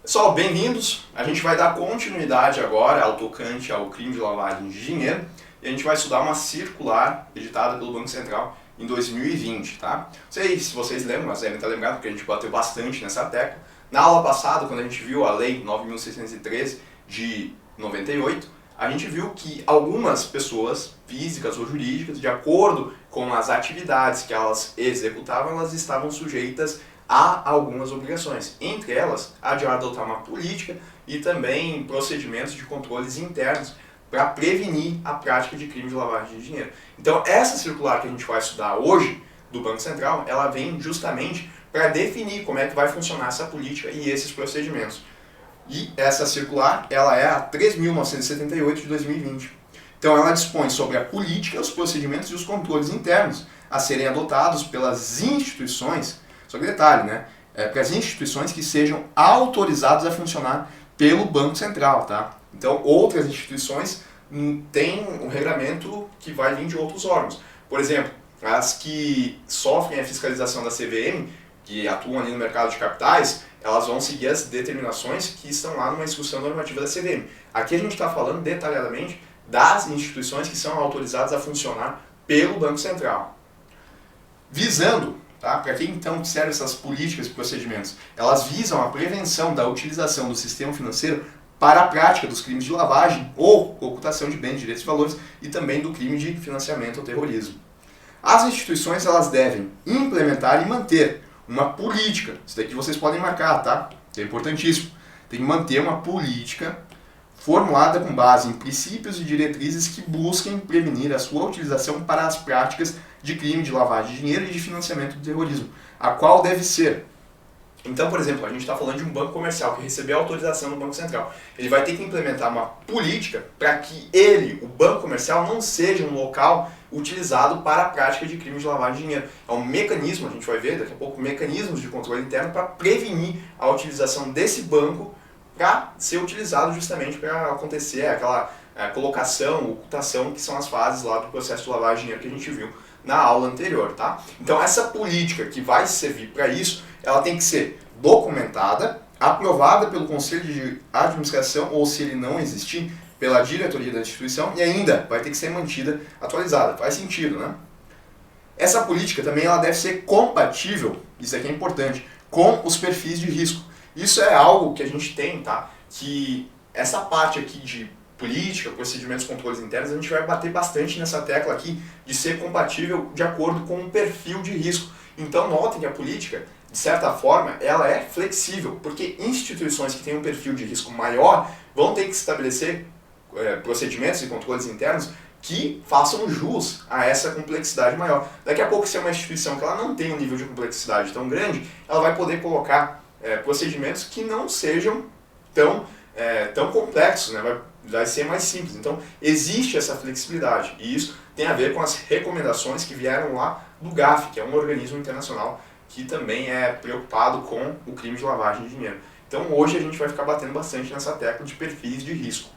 Pessoal, bem-vindos! A gente vai dar continuidade agora ao tocante ao crime de lavagem de dinheiro e a gente vai estudar uma circular editada pelo Banco Central em 2020, tá? Não sei se vocês lembram, mas devem estar lembrados porque a gente bateu bastante nessa tecla. Na aula passada, quando a gente viu a Lei 9.613 de 98, a gente viu que algumas pessoas físicas ou jurídicas, de acordo com as atividades que elas executavam, elas estavam sujeitas a algumas obrigações, entre elas a de adotar uma política e também procedimentos de controles internos para prevenir a prática de crime de lavagem de dinheiro. Então essa circular que a gente vai estudar hoje do Banco Central, ela vem justamente para definir como é que vai funcionar essa política e esses procedimentos. E essa circular, ela é a 3.978 de 2020. Então ela dispõe sobre a política, os procedimentos e os controles internos a serem adotados pelas instituições. Só que detalhe, né? Para as instituições que sejam autorizadas a funcionar pelo Banco Central, tá? Então, outras instituições têm um regramento que vai vir de outros órgãos. Por exemplo, as que sofrem a fiscalização da CVM, que atuam ali no mercado de capitais, elas vão seguir as determinações que estão lá numa instrução normativa da CVM. Aqui a gente está falando detalhadamente das instituições que são autorizadas a funcionar pelo Banco Central. Visando, tá? Para que então servem essas políticas e procedimentos? Elas visam a prevenção da utilização do sistema financeiro para a prática dos crimes de lavagem ou ocultação de bens, direitos e valores e também do crime de financiamento ao terrorismo. As instituições elas devem implementar e manter uma política. Isso daqui vocês podem marcar, tá? Isso é importantíssimo. Tem que manter uma política formulada com base em princípios e diretrizes que busquem prevenir a sua utilização para as práticas de crime de lavagem de dinheiro e de financiamento do terrorismo, a qual deve ser. Então, por exemplo, a gente está falando de um banco comercial que recebeu autorização do Banco Central. Ele vai ter que implementar uma política para que ele, o banco comercial, não seja um local utilizado para a prática de crime de lavagem de dinheiro. É um mecanismo, a gente vai ver daqui a pouco, mecanismos de controle interno para prevenir a utilização desse banco para ser utilizado justamente para acontecer aquela colocação, ocultação, que são as fases lá do processo de lavagem de dinheiro que a gente viu na aula anterior, tá? Então essa política que vai servir para isso, ela tem que ser documentada, aprovada pelo Conselho de Administração, ou se ele não existir, pela diretoria da instituição, e ainda vai ter que ser mantida atualizada. Faz sentido, né? Essa política também ela deve ser compatível, isso aqui é importante, com os perfis de risco. Isso é algo que a gente tem, tá? Que essa parte aqui de política, procedimentos, controles internos, a gente vai bater bastante nessa tecla aqui de ser compatível de acordo com o perfil de risco. Então notem que a política, de certa forma, ela é flexível, porque instituições que têm um perfil de risco maior vão ter que estabelecer procedimentos e controles internos que façam jus a essa complexidade maior. Daqui a pouco, se é uma instituição que ela não tem um nível de complexidade tão grande, ela vai poder colocar procedimentos que não sejam tão complexos, né? Vai ser mais simples. Então, existe essa flexibilidade e isso tem a ver com as recomendações que vieram lá do GAF, que é um organismo internacional que também é preocupado com o crime de lavagem de dinheiro. Então, hoje a gente vai ficar batendo bastante nessa tecla de perfis de risco.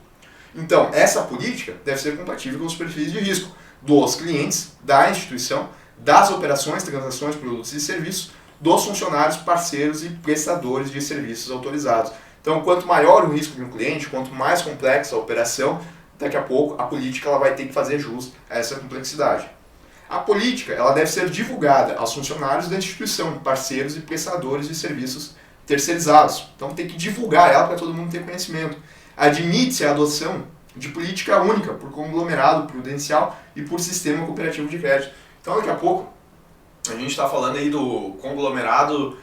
Então, essa política deve ser compatível com os perfis de risco dos clientes, da instituição, das operações, transações, produtos e serviços, dos funcionários, parceiros e prestadores de serviços autorizados. Então, quanto maior o risco de um cliente, quanto mais complexa a operação, daqui a pouco a política ela vai ter que fazer jus a essa complexidade. A política ela deve ser divulgada aos funcionários da instituição, parceiros e prestadores de serviços terceirizados. Então, tem que divulgar ela para todo mundo ter conhecimento. Admite-se a adoção de política única por conglomerado prudencial e por sistema cooperativo de crédito. Então, daqui a pouco, a gente está falando aí do conglomerado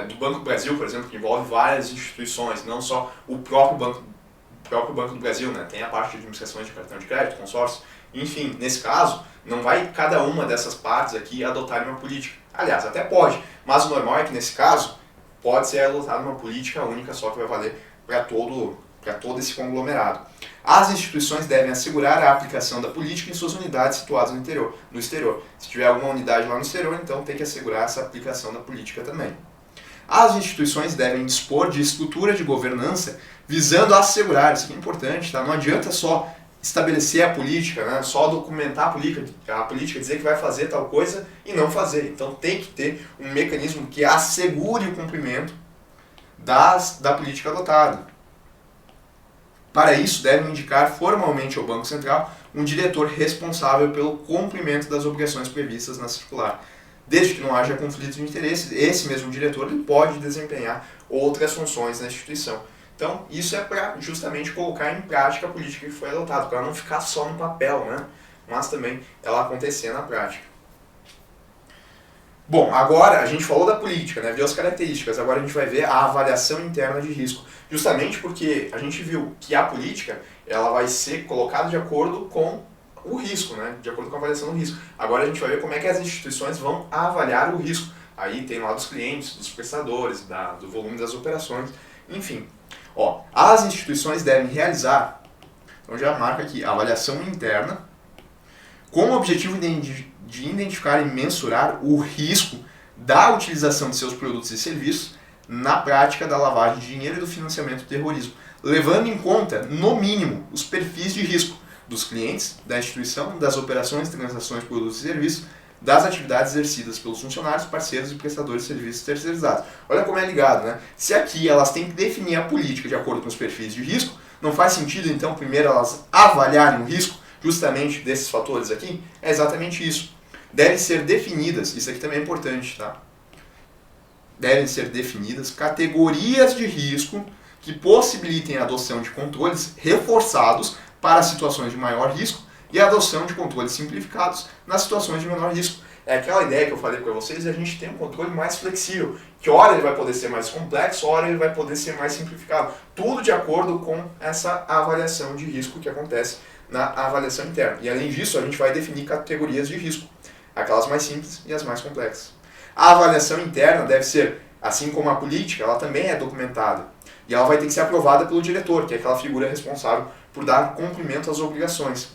do Banco do Brasil, por exemplo, que envolve várias instituições, não só o próprio Banco do Brasil, né? Tem a parte de administrações de cartão de crédito, consórcio, enfim, nesse caso, não vai cada uma dessas partes aqui adotar uma política. Aliás, até pode, mas o normal é que nesse caso, pode ser adotada uma política única só que vai valer para todo esse conglomerado. As instituições devem assegurar a aplicação da política em suas unidades situadas no exterior. Se tiver alguma unidade lá no exterior, então tem que assegurar essa aplicação da política também. As instituições devem dispor de estrutura de governança visando assegurar, isso aqui é importante, tá? Não adianta só estabelecer a política, né? Só documentar a política, dizer que vai fazer tal coisa e não fazer. Então tem que ter um mecanismo que assegure o cumprimento da política adotada. Para isso, devem indicar formalmente ao Banco Central um diretor responsável pelo cumprimento das obrigações previstas na circular. Desde que não haja conflito de interesses, esse mesmo diretor ele pode desempenhar outras funções na instituição. Então, isso é para justamente colocar em prática a política que foi adotada, para não ficar só no papel, né? Mas também ela acontecer na prática. Bom, agora a gente falou da política, né? Viu as características, agora a gente vai ver a avaliação interna de risco. Justamente porque a gente viu que a política ela vai ser colocada de acordo com o risco, né? De acordo com a avaliação do risco. Agora a gente vai ver como é que as instituições vão avaliar o risco. Aí tem lá dos clientes, dos prestadores, do volume das operações, enfim. Ó, as instituições devem realizar, então já marca aqui, a avaliação interna, com o objetivo de identificar e mensurar o risco da utilização de seus produtos e serviços na prática da lavagem de dinheiro e do financiamento do terrorismo, levando em conta, no mínimo, os perfis de risco dos clientes, da instituição, das operações, transações, produtos e serviços, das atividades exercidas pelos funcionários, parceiros e prestadores de serviços terceirizados. Olha como é ligado, né? Se aqui elas têm que definir a política de acordo com os perfis de risco, não faz sentido, então, primeiro elas avaliarem o risco justamente desses fatores aqui? É exatamente isso. Devem ser definidas, isso aqui também é importante, tá? Devem ser definidas categorias de risco que possibilitem a adoção de controles reforçados para situações de maior risco e a adoção de controles simplificados nas situações de menor risco. É aquela ideia que eu falei para vocês, a gente tem um controle mais flexível, que hora ele vai poder ser mais complexo, hora ele vai poder ser mais simplificado. Tudo de acordo com essa avaliação de risco que acontece na avaliação interna. E além disso, a gente vai definir categorias de risco, aquelas mais simples e as mais complexas. A avaliação interna deve ser, assim como a política, ela também é documentada. E ela vai ter que ser aprovada pelo diretor, que é aquela figura responsável por dar cumprimento às obrigações.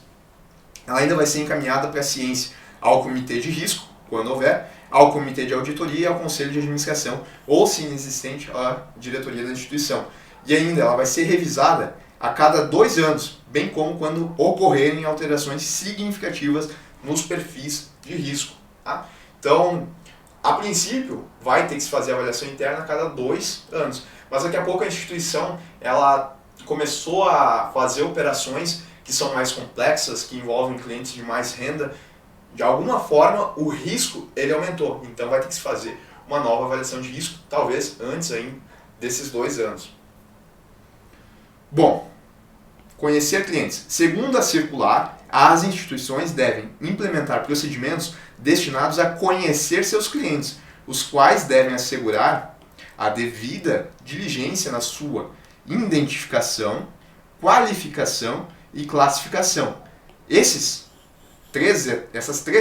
Ela ainda vai ser encaminhada para a ciência, ao comitê de risco, quando houver, ao comitê de auditoria e ao conselho de administração, ou, se inexistente, à diretoria da instituição. E ainda ela vai ser revisada a cada 2 anos, bem como quando ocorrerem alterações significativas nos perfis de risco. Tá? Então, a princípio, vai ter que se fazer a avaliação interna a cada 2 anos. Mas daqui a pouco a instituição ela começou a fazer operações que são mais complexas, que envolvem clientes de mais renda. De alguma forma, o risco ele aumentou. Então vai ter que se fazer uma nova avaliação de risco, talvez antes ainda desses 2 anos. Bom, conhecer clientes. Segundo a circular, as instituições devem implementar procedimentos destinados a conhecer seus clientes, os quais devem assegurar a devida diligência na sua identificação, qualificação e classificação. Essas 3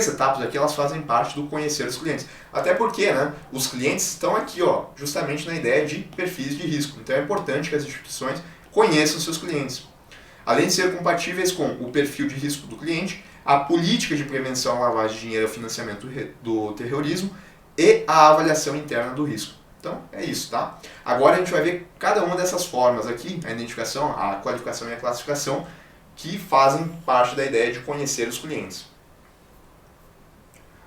etapas aqui elas fazem parte do conhecer os clientes. Até porque, né, os clientes estão aqui, ó, justamente na ideia de perfis de risco. Então é importante que as instituições conheçam seus clientes. Além de ser compatíveis com o perfil de risco do cliente, a política de prevenção à lavagem de dinheiro e ao financiamento do terrorismo e a avaliação interna do risco. Então é isso, tá? Agora a gente vai ver cada uma dessas formas aqui, a identificação, a qualificação e a classificação, que fazem parte da ideia de conhecer os clientes.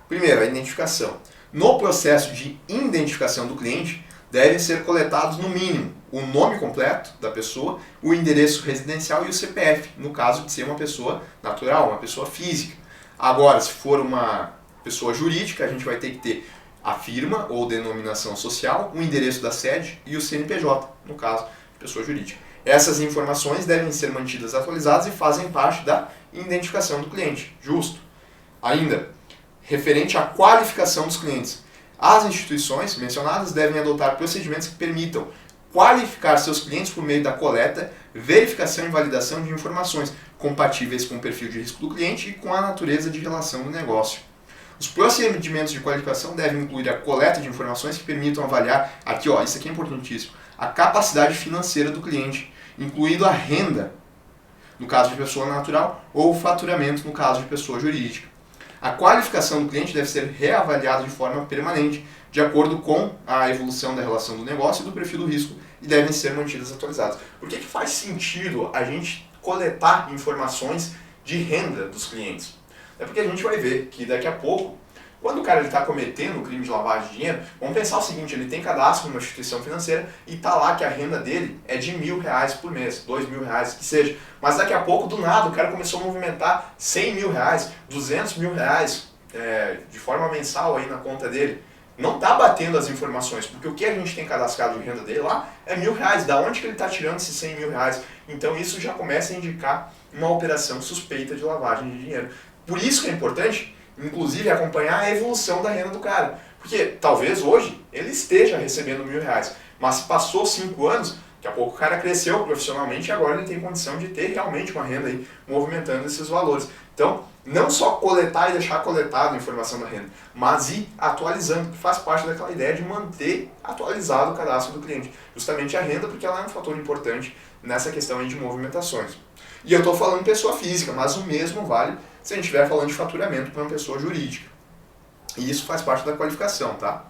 Primeiro, a identificação. No processo de identificação do cliente, devem ser coletados no mínimo o nome completo da pessoa, o endereço residencial e o CPF, no caso de ser uma pessoa natural, uma pessoa física. Agora, se for uma pessoa jurídica, a gente vai ter que ter a firma ou denominação social, o endereço da sede e o CNPJ, no caso de pessoa jurídica. Essas informações devem ser mantidas atualizadas e fazem parte da identificação do cliente. Justo. Ainda, referente à qualificação dos clientes. As instituições mencionadas devem adotar procedimentos que permitam qualificar seus clientes por meio da coleta, verificação e validação de informações compatíveis com o perfil de risco do cliente e com a natureza de relação do negócio. Os procedimentos de qualificação devem incluir a coleta de informações que permitam avaliar, aqui ó, isso aqui é importantíssimo, a capacidade financeira do cliente, incluindo a renda, no caso de pessoa natural, ou o faturamento, no caso de pessoa jurídica. A qualificação do cliente deve ser reavaliada de forma permanente, de acordo com a evolução da relação do negócio e do perfil do risco, e devem ser mantidas atualizadas. Por que faz sentido a gente coletar informações de renda dos clientes? É porque a gente vai ver que daqui a pouco Quando o cara está cometendo o crime de lavagem de dinheiro, vamos pensar o seguinte, ele tem cadastro numa instituição financeira e está lá que a renda dele é de R$1.000 por mês, R$2.000, que seja. Mas daqui a pouco, do nada, o cara começou a movimentar R$100.000, R$200.000 de forma mensal aí na conta dele. Não está batendo as informações, porque o que a gente tem cadastrado de renda dele lá é R$1.000. Da onde que ele está tirando esses R$100.000? Então isso já começa a indicar uma operação suspeita de lavagem de dinheiro. Por isso que é importante, inclusive, acompanhar a evolução da renda do cara. Porque talvez hoje ele esteja recebendo R$1.000, mas se passou 5 anos, daqui a pouco o cara cresceu profissionalmente e agora ele tem condição de ter realmente uma renda aí movimentando esses valores. Então, não só coletar e deixar coletado a informação da renda, mas ir atualizando, que faz parte daquela ideia de manter atualizado o cadastro do cliente. Justamente a renda, porque ela é um fator importante nessa questão aí de movimentações. E eu estou falando pessoa física, mas o mesmo vale se a gente estiver falando de faturamento para uma pessoa jurídica. E isso faz parte da qualificação, tá?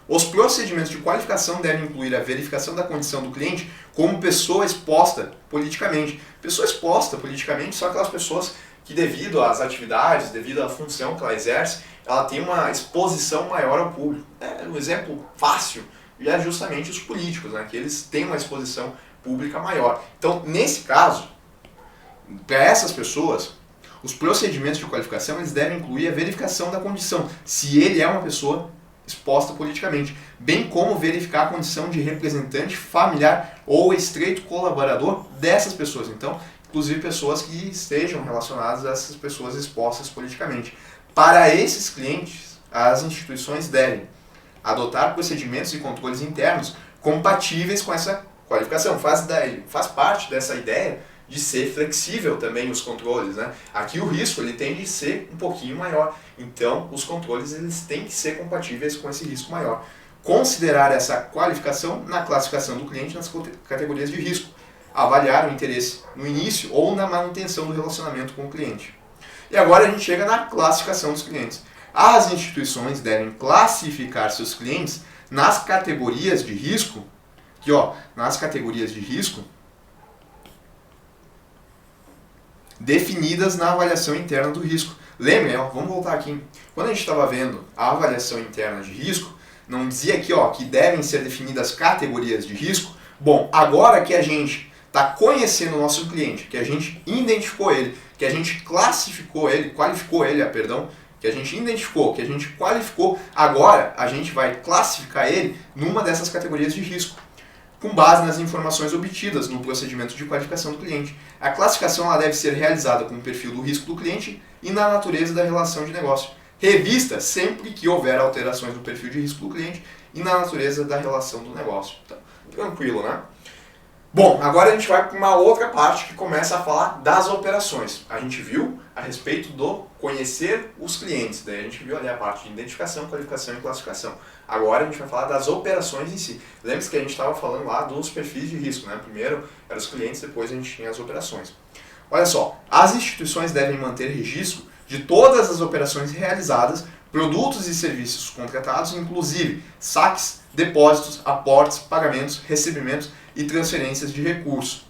Os procedimentos de qualificação devem incluir a verificação da condição do cliente como pessoa exposta politicamente. Pessoa exposta politicamente são aquelas pessoas que, devido às atividades, devido à função que ela exerce, ela tem uma exposição maior ao público. Um exemplo fácil é justamente os políticos, né, que eles têm uma exposição pública maior. Então, nesse caso, para essas pessoas, os procedimentos de qualificação eles devem incluir a verificação da condição, se ele é uma pessoa exposta politicamente, bem como verificar a condição de representante familiar ou estreito colaborador dessas pessoas. Então, inclusive pessoas que estejam relacionadas a essas pessoas expostas politicamente. Para esses clientes, as instituições devem adotar procedimentos e controles internos compatíveis com essa qualificação. Faz parte dessa ideia de ser flexível também os controles, né? Aqui o risco ele tende a ser um pouquinho maior, então os controles eles têm que ser compatíveis com esse risco maior. Considerar essa qualificação na classificação do cliente nas categorias de risco. Avaliar o interesse no início ou na manutenção do relacionamento com o cliente. E agora a gente chega na classificação dos clientes. As instituições devem classificar seus clientes nas categorias de risco, que nas categorias de risco definidas na avaliação interna do risco. Lembrem, vamos voltar aqui. Quando a gente estava vendo a avaliação interna de risco, não dizia aqui que devem ser definidas categorias de risco? Bom, agora que a gente está conhecendo o nosso cliente, que a gente identificou ele, que a gente qualificou ele, que a gente identificou, que a gente qualificou, agora a gente vai classificar ele numa dessas categorias de risco, com base nas informações obtidas no procedimento de qualificação do cliente. A classificação ela deve ser realizada com o perfil do risco do cliente e na natureza da relação de negócio. Revista sempre que houver alterações no perfil de risco do cliente e na natureza da relação do negócio. Tá? Tranquilo, né? Bom, agora a gente vai para uma outra parte que começa a falar das operações. A gente viu a respeito do conhecer os clientes, daí a gente viu ali a parte de identificação, qualificação e classificação. Agora a gente vai falar das operações em si. Lembra-se que a gente estava falando lá dos perfis de risco, né? Primeiro eram os clientes, depois a gente tinha as operações. Olha só, as instituições devem manter registro de todas as operações realizadas, produtos e serviços contratados, inclusive saques, depósitos, aportes, pagamentos, recebimentos e transferências de recursos.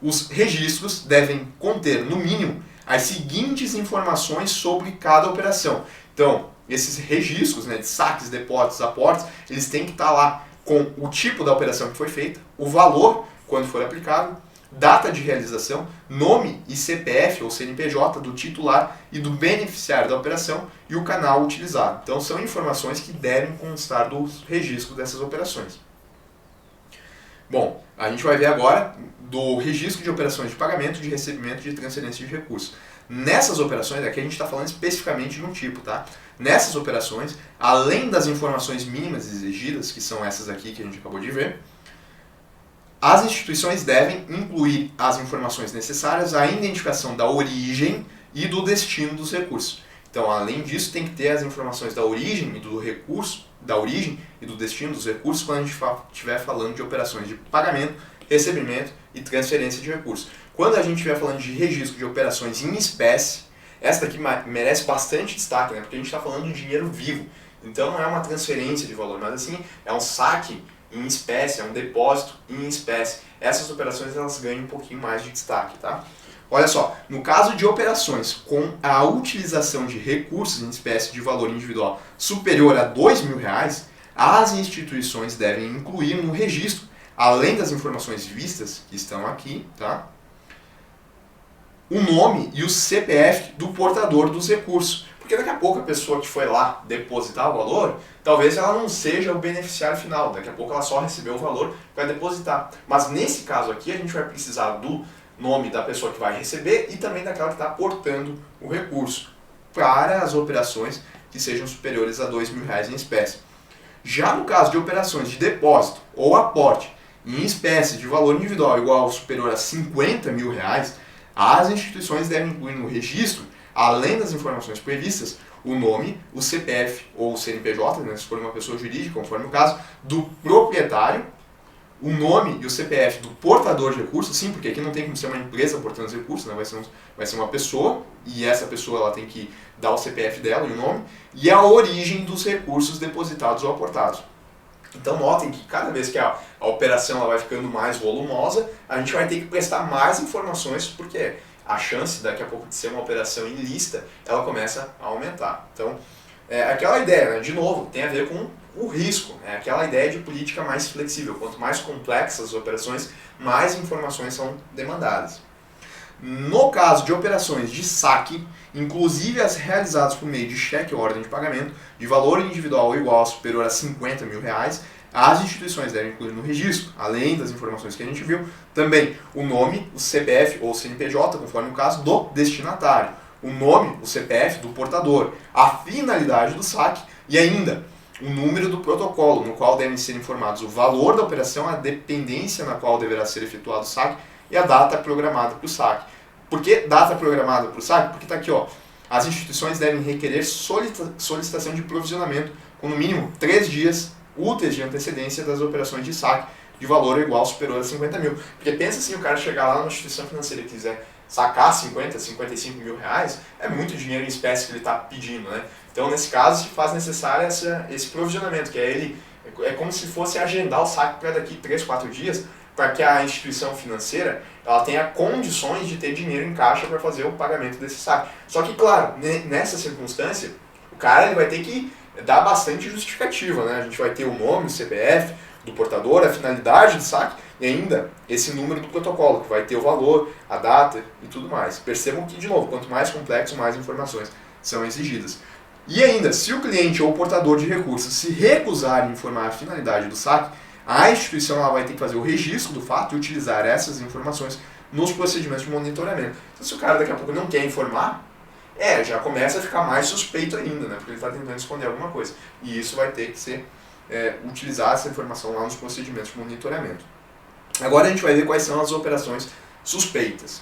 Os registros devem conter, no mínimo, as seguintes informações sobre cada operação. Então, esses registros, de saques, depósitos, aportes, eles têm que estar lá com o tipo da operação que foi feita, o valor, quando for aplicado, data de realização, nome e CPF ou CNPJ do titular e do beneficiário da operação e o canal utilizado. Então, são informações que devem constar do registro dessas operações. Bom, a gente vai ver agora do registro de operações de pagamento, de recebimento e de transferência de recursos. Nessas operações, aqui a gente está falando especificamente de um tipo, tá? Nessas operações, além das informações mínimas exigidas, que são essas aqui que a gente acabou de ver, as instituições devem incluir as informações necessárias à identificação da origem e do destino dos recursos. Então, além disso, tem que ter as informações da origem e do recurso, da origem e do destino dos recursos quando a gente estiver falando de operações de pagamento, recebimento e transferência de recursos. Quando a gente estiver falando de registro de operações em espécie, essa daqui merece bastante destaque, né? Porque a gente está falando de dinheiro vivo. Então não é uma transferência de valor, mas assim, é um saque em espécie, é um depósito em espécie. Essas operações elas ganham um pouquinho mais de destaque, tá? Olha só, no caso de operações com a utilização de recursos em espécie de valor individual superior a R$2.000, as instituições devem incluir no registro, além das informações vistas, que estão aqui, tá? O nome e o CPF do portador dos recursos. Porque daqui a pouco a pessoa que foi lá depositar o valor, talvez ela não seja o beneficiário final, daqui a pouco ela só recebeu o valor para depositar. Mas nesse caso aqui a gente vai precisar do nome da pessoa que vai receber e também daquela que está aportando o recurso para as operações que sejam superiores a R$2.000 em espécie. Já no caso de operações de depósito ou aporte em espécie de valor individual igual ou superior a R$50.000, as instituições devem incluir no registro, além das informações previstas, o nome, o CPF ou o CNPJ, né, se for uma pessoa jurídica, conforme o caso, do proprietário, o nome e o CPF do portador de recursos, sim, porque aqui não tem como ser uma empresa portando os recursos, né, vai ser uma pessoa, e essa pessoa ela tem que dar o CPF dela e o nome, e a origem dos recursos depositados ou aportados. Então notem que cada vez que a operação ela vai ficando mais volumosa, a gente vai ter que prestar mais informações, porque a chance daqui a pouco de ser uma operação ilícita, ela começa a aumentar. Então, é aquela ideia, né, de novo, tem a ver com o risco, é aquela ideia de política mais flexível. Quanto mais complexas as operações, mais informações são demandadas. No caso de operações de saque, inclusive as realizadas por meio de cheque ou ordem de pagamento, de valor individual igual ou superior a R$50.000, as instituições devem incluir no registro, além das informações que a gente viu, também o nome, o CPF ou CNPJ, conforme o caso, do destinatário, o nome, o CPF do portador, a finalidade do saque e ainda o número do protocolo, no qual devem ser informados o valor da operação, a dependência na qual deverá ser efetuado o saque e a data programada para o saque. Por que data programada para o saque? Porque está aqui, ó, as instituições devem requerer solicitação de provisionamento com no mínimo 3 dias úteis de antecedência das operações de saque de valor igual ou superior a 50 mil. Porque pensa assim, o cara chegar lá numa instituição financeira e quiser sacar 50, 55 mil reais, é muito dinheiro em espécie que ele está pedindo, né? Então, nesse caso, se faz necessário esse provisionamento, que é como se fosse agendar o saque para daqui 3, 4 dias, para que a instituição financeira ela tenha condições de ter dinheiro em caixa para fazer o pagamento desse saque. Só que, claro, nessa circunstância, o cara ele vai ter que dar bastante justificativa, né? A gente vai ter o nome, o CPF do portador, a finalidade do saque e ainda esse número do protocolo, que vai ter o valor, a data e tudo mais. Percebam que, de novo, quanto mais complexo, mais informações são exigidas. E ainda, se o cliente ou o portador de recursos se recusar em informar a finalidade do saque, a instituição ela vai ter que fazer o registro do fato e utilizar essas informações nos procedimentos de monitoramento. Então, se o cara daqui a pouco não quer informar, já começa a ficar mais suspeito ainda, né? Porque ele está tentando esconder alguma coisa. E isso vai ter que ser utilizar essa informação lá nos procedimentos de monitoramento. Agora a gente vai ver quais são as operações suspeitas.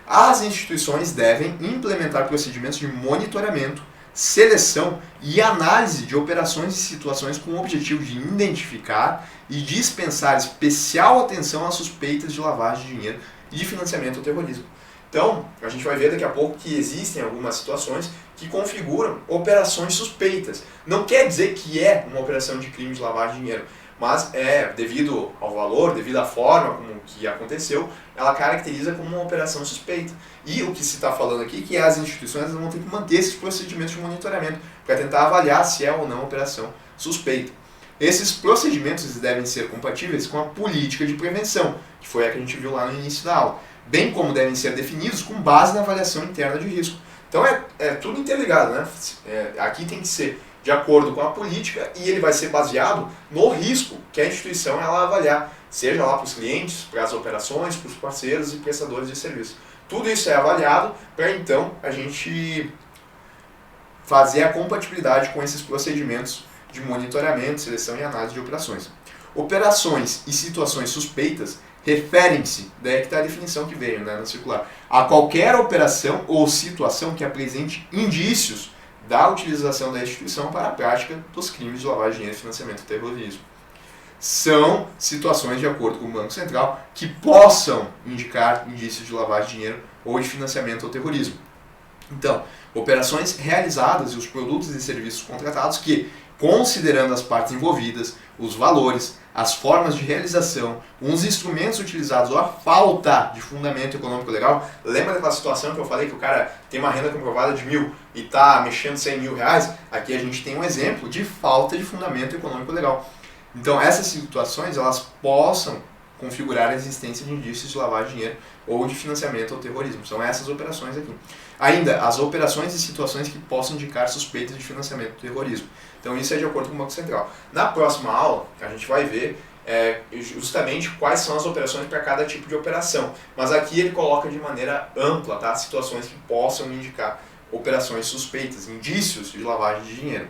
As instituições devem implementar procedimentos de monitoramento, seleção e análise de operações e situações com o objetivo de identificar e dispensar especial atenção às suspeitas de lavagem de dinheiro e de financiamento ao terrorismo. Então, a gente vai ver daqui a pouco que existem algumas situações que configuram operações suspeitas. Não quer dizer que é uma operação de crime de lavagem de dinheiro, mas devido ao valor, devido à forma como que aconteceu, ela caracteriza como uma operação suspeita. E o que se está falando aqui é que as instituições vão ter que manter esses procedimentos de monitoramento para tentar avaliar se é ou não operação suspeita. Esses procedimentos devem ser compatíveis com a política de prevenção, que foi a que a gente viu lá no início da aula, bem como devem ser definidos com base na avaliação interna de risco. Então é tudo interligado, né? Aqui tem que ser de acordo com a política e ele vai ser baseado no risco que a instituição ela avaliar, seja lá para os clientes, para as operações, para os parceiros e prestadores de serviço. Tudo isso é avaliado para então a gente fazer a compatibilidade com esses procedimentos de monitoramento, seleção e análise de operações. Operações e situações suspeitas referem-se, daí que está a definição que veio, né, na circular, a qualquer operação ou situação que apresente indícios da utilização da instituição para a prática dos crimes de lavagem de dinheiro e financiamento do terrorismo. São situações, de acordo com o Banco Central, que possam indicar indícios de lavagem de dinheiro ou de financiamento ao terrorismo. Então, operações realizadas e os produtos e serviços contratados que, considerando as partes envolvidas, os valores, as formas de realização, os instrumentos utilizados ou a falta de fundamento econômico legal. Lembra daquela situação que eu falei que o cara tem uma renda comprovada de 1.000 e está mexendo 100 mil reais? Aqui a gente tem um exemplo de falta de fundamento econômico legal. Então essas situações elas possam configurar a existência de indícios de lavagem de dinheiro ou de financiamento ao terrorismo. São essas operações aqui. Ainda, as operações e situações que possam indicar suspeitas de financiamento do terrorismo. Então isso é de acordo com o Banco Central. Na próxima aula, a gente vai ver justamente quais são as operações para cada tipo de operação. Mas aqui ele coloca de maneira ampla, tá? Situações que possam indicar operações suspeitas, indícios de lavagem de dinheiro.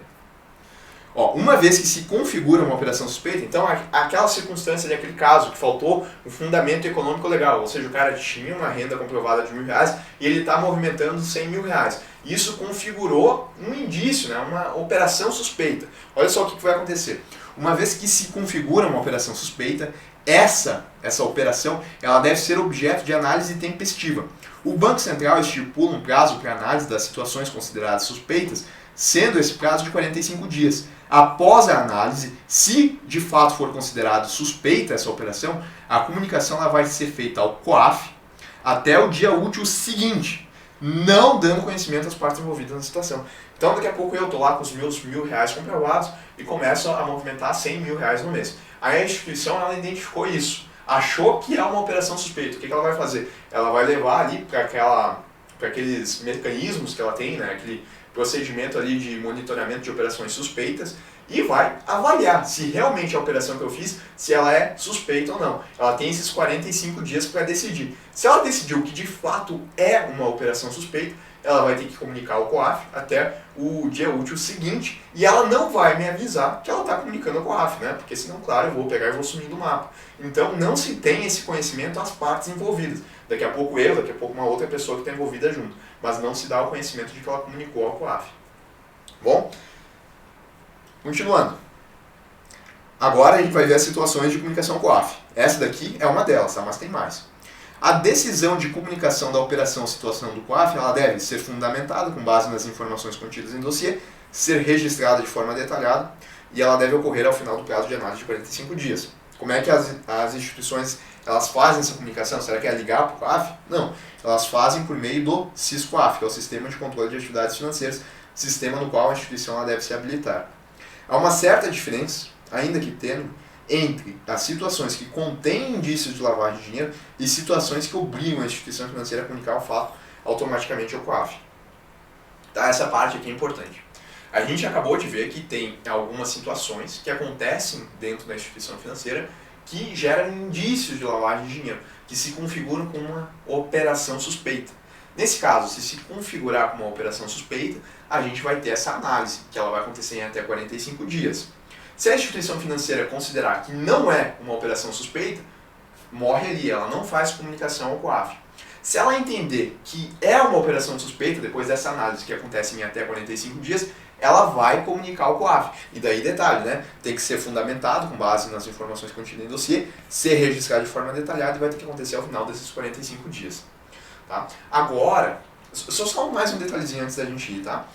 Ó, uma vez que se configura uma operação suspeita, então aquela circunstância daquele caso que faltou o fundamento econômico legal, ou seja, o cara tinha uma renda comprovada de R$1.000 e ele está movimentando 100 mil reais. Isso configurou um indício, né, uma operação suspeita. Olha só o que vai acontecer. Uma vez que se configura uma operação suspeita, essa operação ela deve ser objeto de análise tempestiva. O Banco Central estipula um prazo para análise das situações consideradas suspeitas, sendo esse prazo de 45 dias. Após a análise, se de fato for considerado suspeita essa operação, a comunicação ela vai ser feita ao COAF até o dia útil seguinte, não dando conhecimento às partes envolvidas na situação. Então daqui a pouco eu estou lá com os meus R$1.000 comprovados e começo a movimentar 100 mil reais no mês. Aí a instituição ela identificou isso, achou que é uma operação suspeita. O que ela vai fazer? Ela vai levar ali para aqueles mecanismos que ela tem, né, aquele procedimento ali de monitoramento de operações suspeitas e vai avaliar se realmente a operação que eu fiz, se ela é suspeita ou não. Ela tem esses 45 dias para decidir. Se ela decidiu que de fato é uma operação suspeita, ela vai ter que comunicar ao COAF até o dia útil seguinte e ela não vai me avisar que ela está comunicando ao COAF, né? Porque senão, claro, eu vou pegar e vou sumir do mapa. Então não se tem esse conhecimento às partes envolvidas. Daqui a pouco eu, daqui a pouco uma outra pessoa que está envolvida junto. Mas não se dá o conhecimento de que ela comunicou ao COAF. Bom, continuando. Agora a gente vai ver as situações de comunicação ao COAF. Essa daqui é uma delas, tá? Mas tem mais. A decisão de comunicação da operação ou situação do COAF ela deve ser fundamentada com base nas informações contidas em dossiê, ser registrada de forma detalhada e ela deve ocorrer ao final do prazo de análise de 45 dias. Como é que as instituições elas fazem essa comunicação? Será que é ligar para o COAF? Não. Elas fazem por meio do SIS-COAF, que é o Sistema de Controle de Atividades Financeiras, sistema no qual a instituição ela deve se habilitar. Há uma certa diferença, ainda que tênue, entre as situações que contêm indícios de lavagem de dinheiro e situações que obrigam a instituição financeira a comunicar o fato automaticamente ao COAF. Tá? Essa parte aqui é importante. A gente acabou de ver que tem algumas situações que acontecem dentro da instituição financeira que geram indícios de lavagem de dinheiro, que se configuram como uma operação suspeita. Nesse caso, se configurar como uma operação suspeita, a gente vai ter essa análise, que ela vai acontecer em até 45 dias. Se a instituição financeira considerar que não é uma operação suspeita, morre ali, ela não faz comunicação ao COAF. Se ela entender que é uma operação suspeita, depois dessa análise que acontece em até 45 dias, ela vai comunicar ao COAF. E daí detalhe, né? Tem que ser fundamentado com base nas informações contidas em dossiê, ser registrado de forma detalhada e vai ter que acontecer ao final desses 45 dias. Tá? Agora, só mais um detalhezinho antes da gente ir, tá?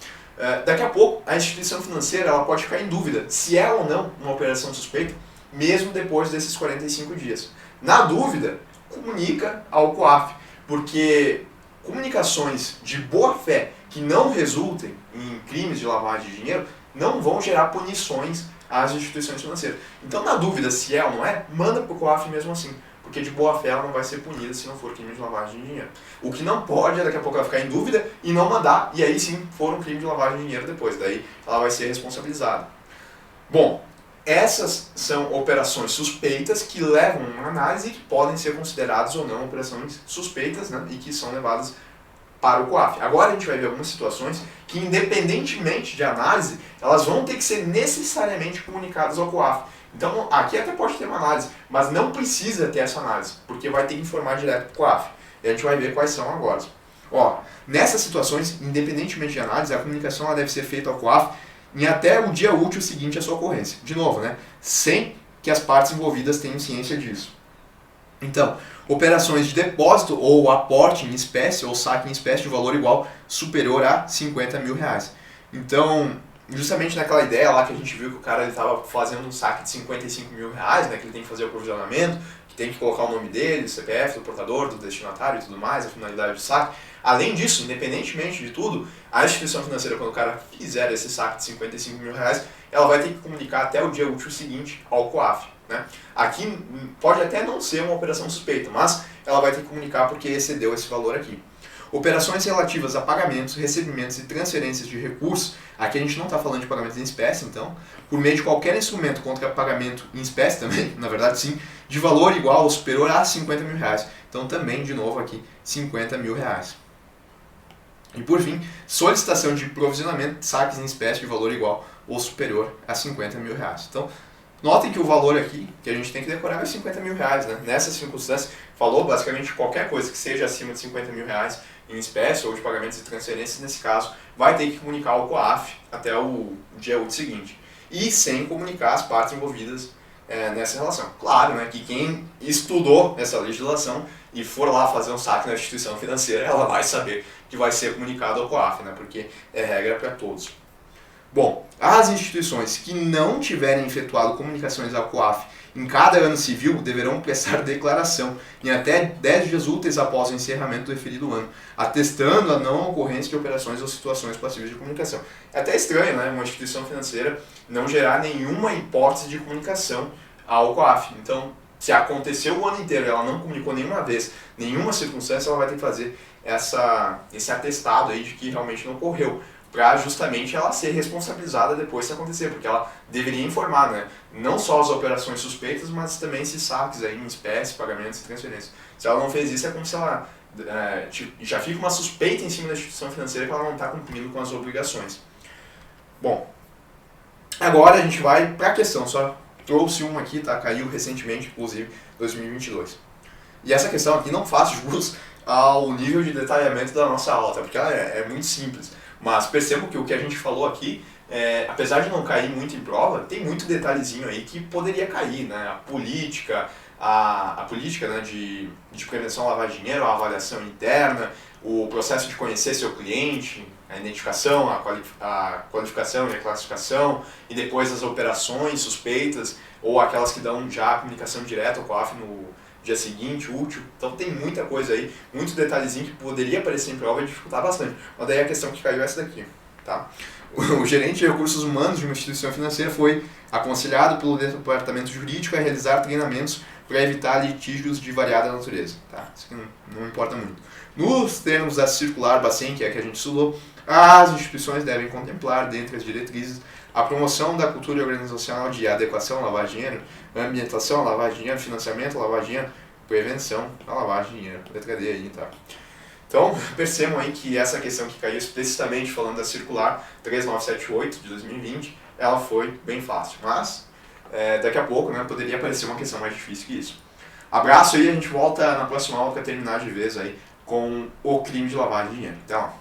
Daqui a pouco, a instituição financeira ela pode ficar em dúvida se é ou não uma operação suspeita, mesmo depois desses 45 dias. Na dúvida, comunica ao COAF, porque comunicações de boa fé que não resultem em crimes de lavagem de dinheiro não vão gerar punições às instituições financeiras. Então, na dúvida se é ou não é, manda para o COAF mesmo assim. Porque de boa fé ela não vai ser punida se não for crime de lavagem de dinheiro. O que não pode é daqui a pouco ela ficar em dúvida e não mandar, e aí sim for um crime de lavagem de dinheiro depois, daí ela vai ser responsabilizada. Bom, essas são operações suspeitas que levam a uma análise e que podem ser consideradas ou não operações suspeitas, né, e que são levadas para o COAF. Agora a gente vai ver algumas situações que, independentemente de análise, elas vão ter que ser necessariamente comunicadas ao COAF. Então, aqui até pode ter uma análise, mas não precisa ter essa análise, porque vai ter que informar direto para o COAF. E a gente vai ver quais são agora. Ó, nessas situações, independentemente de análise, a comunicação ela deve ser feita ao COAF em até o dia útil seguinte à sua ocorrência. De novo, né? Sem que as partes envolvidas tenham ciência disso. Então, operações de depósito ou aporte em espécie ou saque em espécie de valor igual superior a 50 mil reais. Então, justamente naquela ideia lá que a gente viu que o cara estava fazendo um saque de 55 mil reais, né, que ele tem que fazer o provisionamento, que tem que colocar o nome dele, o CPF do portador, do destinatário e tudo mais, a finalidade do saque. Além disso, independentemente de tudo, a instituição financeira, quando o cara fizer esse saque de 55 mil reais, ela vai ter que comunicar até o dia útil seguinte ao COAF. Né? Aqui pode até não ser uma operação suspeita, mas ela vai ter que comunicar porque excedeu esse valor aqui. Operações relativas a pagamentos, recebimentos e transferências de recursos, aqui a gente não está falando de pagamentos em espécie, então, por meio de qualquer instrumento contra pagamento em espécie também, na verdade sim, de valor igual ou superior a 50 mil reais. Então também, de novo aqui, 50 mil reais. E por fim, solicitação de provisionamento de saques em espécie de valor igual ou superior a 50 mil reais. Então, notem que o valor aqui que a gente tem que decorar é 50 mil reais. Né? Nessas circunstâncias, falou basicamente qualquer coisa que seja acima de 50 mil reais em espécie ou de pagamentos e transferências, nesse caso, vai ter que comunicar ao COAF até o dia útil seguinte. E sem comunicar as partes envolvidas nessa relação. Claro, né, que quem estudou essa legislação e for lá fazer um saque na instituição financeira, ela vai saber que vai ser comunicado ao COAF, né, porque é regra para todos. Bom, as instituições que não tiverem efetuado comunicações ao COAF em cada ano civil deverão prestar declaração em até 10 dias úteis após o encerramento do referido ano, atestando a não ocorrência de operações ou situações passíveis de comunicação. É até estranho, né, uma instituição financeira não gerar nenhuma hipótese de comunicação ao COAF. Então, se aconteceu o ano inteiro e ela não comunicou nenhuma vez, nenhuma circunstância, ela vai ter que fazer esse atestado aí de que realmente não ocorreu, para justamente ela ser responsabilizada depois se acontecer, porque ela deveria informar, né? Não só as operações suspeitas, mas também esses saques aí em espécie, pagamentos e transferências. Se ela não fez isso, é como se ela já fica uma suspeita em cima da instituição financeira que ela não está cumprindo com as obrigações. Bom, agora a gente vai para a questão, só trouxe uma aqui, tá? Caiu recentemente, inclusive, 2022. E essa questão aqui não faz jus ao nível de detalhamento da nossa aula, tá? Porque ela é muito simples. Mas percebo que o que a gente falou aqui, apesar de não cair muito em prova, tem muito detalhezinho aí que poderia cair, né? A política, né, de prevenção à lavagem de dinheiro, a avaliação interna, o processo de conhecer seu cliente, a identificação, a qualificação e a classificação, e depois as operações suspeitas, ou aquelas que dão já a comunicação direta ao COAF no dia seguinte, útil. Então tem muita coisa aí, muito detalhezinho que poderia aparecer em prova e dificultar bastante. Mas daí a questão que caiu é essa daqui. Tá? O gerente de recursos humanos de uma instituição financeira foi aconselhado pelo departamento jurídico a realizar treinamentos para evitar litígios de variada natureza. Tá? Isso aqui não importa muito. Nos termos da circular Bacen, que é a que a gente estudou, as instituições devem contemplar, dentre as diretrizes, a promoção da cultura organizacional de adequação à lavagem de dinheiro, ambientação à lavagem de dinheiro, financiamento à lavagem de dinheiro, prevenção à lavagem de dinheiro. Letra D aí, tá? Então, percebam aí que essa questão que caiu especificamente falando da circular 3978 de 2020, ela foi bem fácil. Mas, daqui a pouco, né, poderia aparecer uma questão mais difícil que isso. Abraço aí, a gente volta na próxima aula para terminar de vez aí com o crime de lavagem de dinheiro. Até lá.